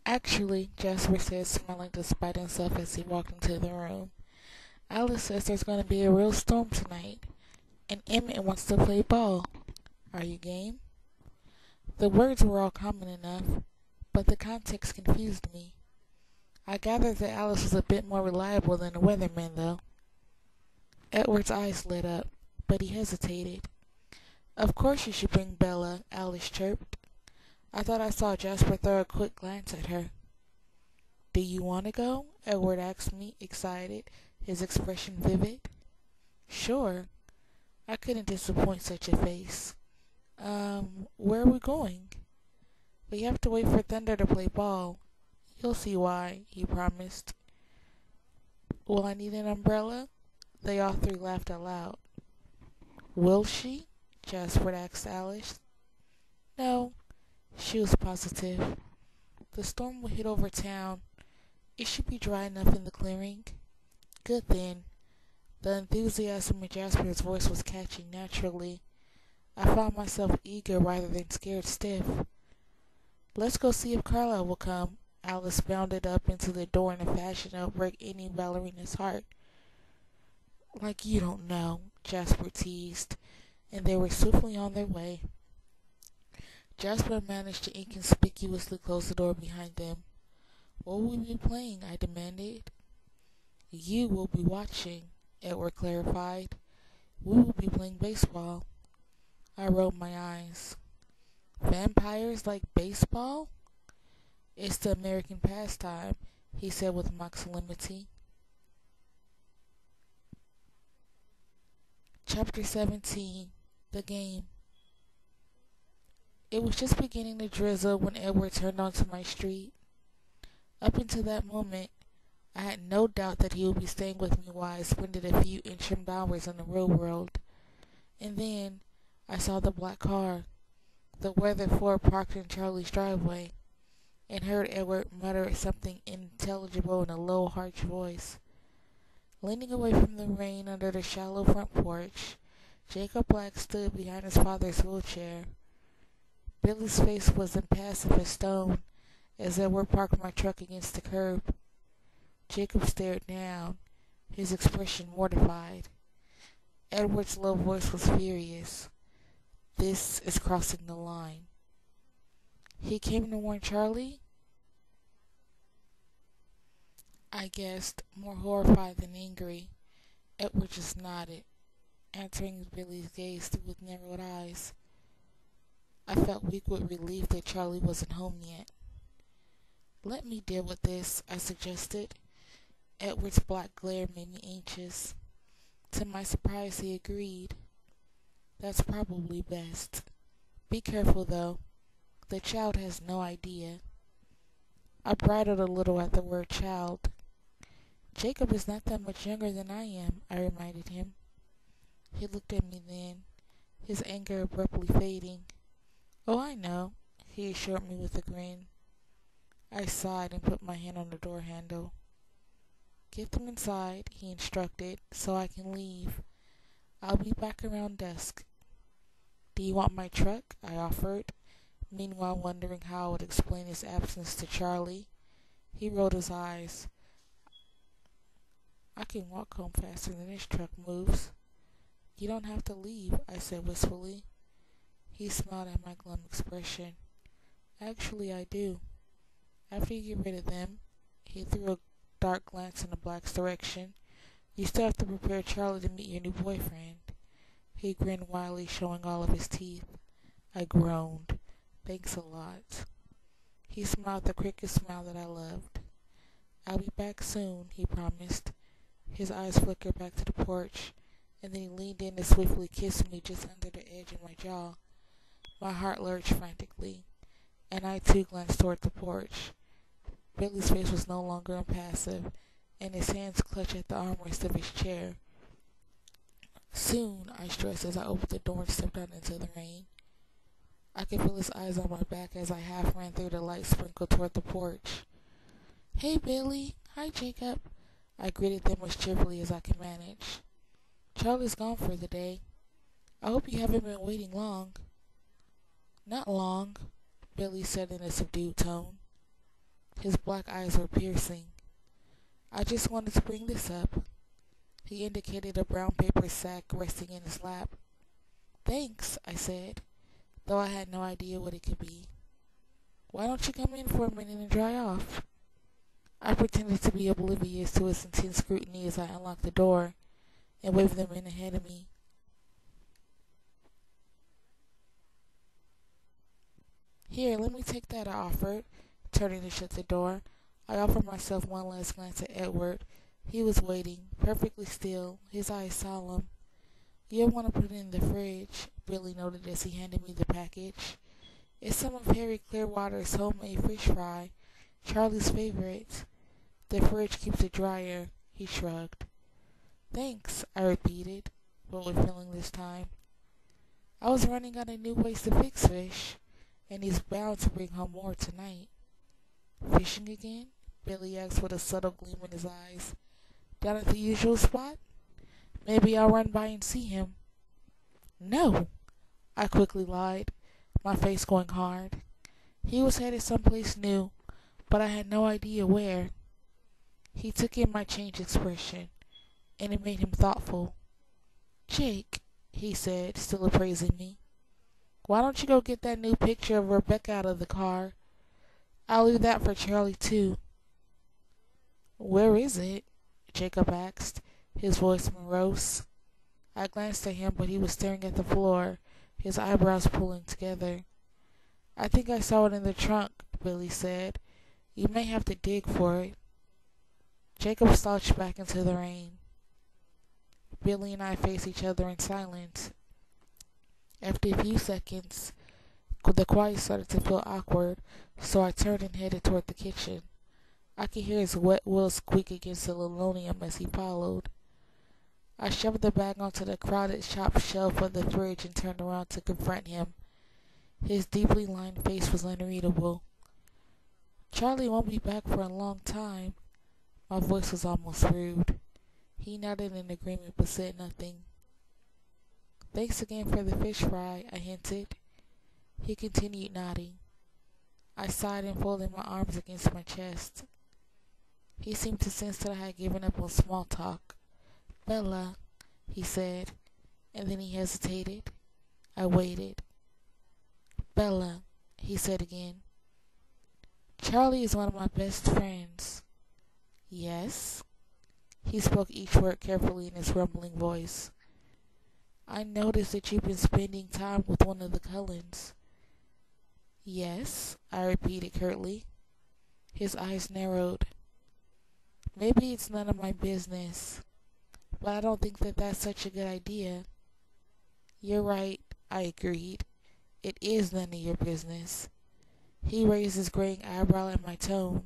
Actually, Jasper said, smiling despite himself as he walked into the room. Alice says there's going to be a real storm tonight, and Emmett wants to play ball. Are you game? The words were all common enough, but the context confused me. I gathered that Alice was a bit more reliable than the weatherman, though. Edward's eyes lit up, but he hesitated. Of course you should bring Bella, Alice chirped. I thought I saw Jasper throw a quick glance at her. Do you want to go? Edward asked me, excited, his expression vivid. Sure. I couldn't disappoint such a face. Where are we going? We have to wait for Thunder to play ball. You'll see why, he promised. Will I need an umbrella? They all three laughed aloud. Will she? Jasper asked Alice. No, she was positive. The storm will hit over town. It should be dry enough in the clearing. Good then. The enthusiasm in Jasper's voice was catching naturally. I found myself eager rather than scared stiff. Let's go see if Carlisle will come. Alice bounded up into the door in a fashion that would break any ballerina's heart. Like you don't know, Jasper teased, and they were swiftly on their way. Jasper managed to inconspicuously close the door behind them. What will we be playing? I demanded. You will be watching, Edward clarified. We will be playing baseball. I rolled my eyes. Vampires like baseball? It's the American pastime, he said with mock solemnity. Chapter 17. The Game. It was just beginning to drizzle when Edward turned onto my street. Up until that moment, I had no doubt that he would be staying with me while I spent a few interim hours in the real world. And then I saw the black car, the weather Ford parked in Charlie's driveway, and heard Edward mutter something unintelligible in a low, harsh voice. Leaning away from the rain under the shallow front porch, Jacob Black stood behind his father's wheelchair. Billy's face was impassive as stone as Edward parked my truck against the curb. Jacob stared down, his expression mortified. Edward's low voice was furious. This is crossing the line. He came to warn Charlie? I guessed, more horrified than angry. Edward just nodded, answering Billy's gaze with narrowed eyes. I felt weak with relief that Charlie wasn't home yet. Let me deal with this, I suggested. Edward's black glare made me anxious. To my surprise, he agreed. That's probably best. Be careful, though. The child has no idea. I bridled a little at the word child. Jacob is not that much younger than I am, I reminded him. He looked at me then, his anger abruptly fading. Oh, I know, he assured me with a grin. I sighed and put my hand on the door handle. Get them inside, he instructed, so I can leave. I'll be back around dusk. Do you want my truck? I offered, meanwhile wondering how I would explain his absence to Charlie. He rolled his eyes. I can walk home faster than this truck moves. You don't have to leave, I said wistfully. He smiled at my glum expression. Actually, I do. After you get rid of them, he threw a dark glance in the black's direction. You still have to prepare Charlie to meet your new boyfriend. He grinned widely, showing all of his teeth. I groaned. Thanks a lot. He smiled the cricket smile that I loved. I'll be back soon, he promised. His eyes flickered back to the porch, and then he leaned in to swiftly kiss me just under the edge of my jaw. My heart lurched frantically, and I too glanced toward the porch. Billy's face was no longer impassive, and his hands clutched at the armrest of his chair. Soon, I stressed as I opened the door and stepped out into the rain. I could feel his eyes on my back as I half ran through the light sprinkled toward the porch. Hey, Billy. Hi, Jacob. I greeted them as cheerfully as I could manage. Charlie's gone for the day. I hope you haven't been waiting long. Not long, Billy said in a subdued tone. His black eyes were piercing. I just wanted to bring this up. He indicated a brown paper sack resting in his lap. Thanks, I said, though I had no idea what it could be. Why don't you come in for a minute and dry off? I pretended to be oblivious to his intense scrutiny as I unlocked the door and waved them in ahead of me. Here, let me take that, I offered, turning to shut the door. I offered myself one last glance at Edward. He was waiting, perfectly still, his eyes solemn. You'll want to put it in the fridge, Billy noted as he handed me the package. It's some of Harry Clearwater's homemade fish fry, Charlie's favorite. The fridge keeps it drier, he shrugged. Thanks, I repeated, but with feeling this time. I was running out of new ways to fix fish, and he's bound to bring home more tonight. Fishing again? Billy asked with a subtle gleam in his eyes. Down at the usual spot? Maybe I'll run by and see him. No, I quickly lied, my face going hard. He was headed someplace new, but I had no idea where. He took in my changed expression, and it made him thoughtful. Jake, he said, still appraising me, why don't you go get that new picture of Rebecca out of the car? I'll leave that for Charlie, too. Where is it? Jacob asked, his voice morose. I glanced at him, but he was staring at the floor, his eyebrows pulling together. I think I saw it in the trunk, Billy said. You may have to dig for it. Jacob slouched back into the rain. Billy and I faced each other in silence. After a few seconds, the quiet started to feel awkward, so I turned and headed toward the kitchen. I could hear his wet wheels squeak against the linoleum as he followed. I shoved the bag onto the crowded top shelf of the fridge and turned around to confront him. His deeply lined face was unreadable. Charlie won't be back for a long time. My voice was almost rude. He nodded in agreement but said nothing. Thanks again for the fish fry, I hinted. He continued nodding. I sighed and folded my arms against my chest. He seemed to sense that I had given up on small talk. Bella, he said, and then he hesitated. I waited. Bella, he said again. Charlie is one of my best friends. Yes? He spoke each word carefully in his rumbling voice. I noticed that you've been spending time with one of the Cullens. Yes, I repeated curtly. His eyes narrowed. Maybe it's none of my business, but I don't think that that's such a good idea. You're right, I agreed. It is none of your business. He raised his graying eyebrow at my tone.